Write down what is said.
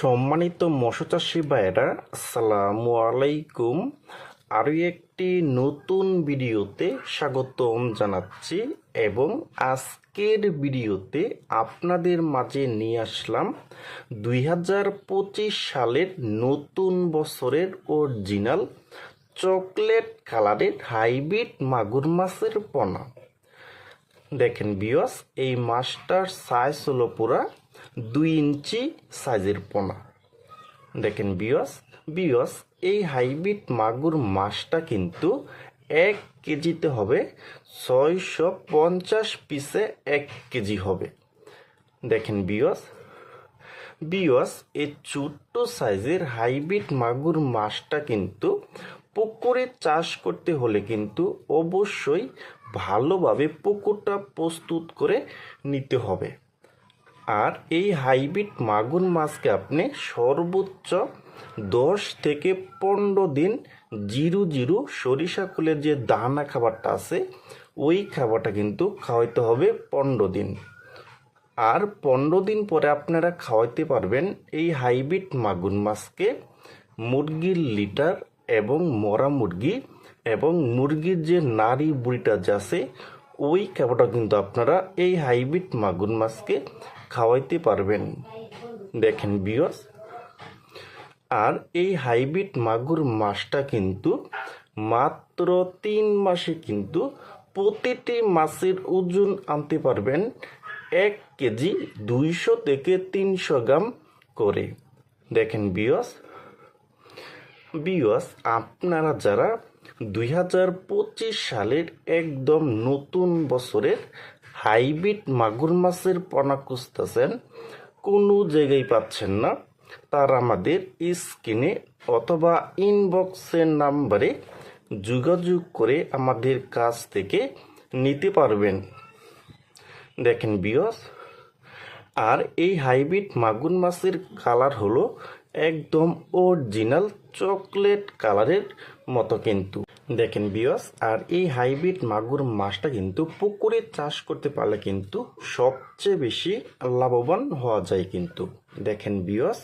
সম্মানিত মৎস্য চাষী ভাইয়েরা, আসসালামু আলাইকুম। আরও একটি নতুন ভিডিওতে স্বাগতম জানাচ্ছি এবং আজকের ভিডিওতে আপনাদের মাঝে নিয়ে আসলাম 2025 সালের নতুন বছরের অরিজিনাল চকলেট কালারের হাইব্রিড মাগুর মাছের পোনা। দেখেন ভিউয়ার্স, এই মাছটার সাইজ হলো পুরা 2 ইঞ্চি সাইজের পোনা। দেখেন ভিউয়ার্স, এই হাইব্রিড মাগুর মাছটা কিন্তু 1 কেজিতে হবে 650 পিসে 1 কেজি হবে। দেখেন ভিউয়ার্স, এই ছোট্ট সাইজের হাইব্রিড মাগুর মাছটা কিন্তু পুকুরে চাষ করতে হলে কিন্তু অবশ্যই ভালোভাবে পুকুরটা প্রস্তুত করে নিতে হবে। আর এই হাইব্রিড মাগুর মাছকে আপনি সর্বোচ্চ 10 থেকে 15 দিন জিরু সরিষা কুলের যে দানা খাবারটা আছে ওই খাবারটা কিন্তু খাওয়াইতে হবে 15 দিন। আর 15 দিন পরে আপনারা খাওয়াইতে পারবেন এই হাইব্রিড মাগুর মাছকে মুরগির লিটার এবং মরা মুরগি এবং মুরগির যে নাড়ি বুড়িটা আছে ওই খাবারটা কিন্তু আপনারা এই হাইব্রিড মাগুর মাছকে খাওয়াইতে পারবেন। দেখেন ভিউয়ার্স, আর এই হাইব্রিড মাগুর মাছটা কিন্তু মাত্র 3 মাসে কিন্তু প্রতিটি মাছের ওজন আনতে পারবেন 1 কেজি 200 থেকে 300 গ্রাম করে। দেখেন ভিউয়ার্স, আপনারা যারা 2025 সালের একদম নতুন বছরের হাইব্রিড মাগুর মাছের পোনা খুঁজতেছেন, কোনো জায়গায় পাচ্ছেন না, তারা আমাদের স্ক্রিনে অথবা ইনবক্সের নাম্বারে যোগাযোগ করে আমাদের কাছ থেকে নিতে পারবেন। দেখেন ভিউয়ার্স, আর এই হাইব্রিড মাগুর মাছের কালার হলো একদম অরিজিনাল চকলেট কালারের মতো কিন্তু। দেখেন ভিউয়ার্স, আর এই হাইব্রিড মাগুর মাছটা কিন্তু পুকুরে চাষ করতে পারলে কিন্তু সবচেয়ে বেশি লাভবান হওয়া যায় কিন্তু। দেখেন ভিউয়ার্স।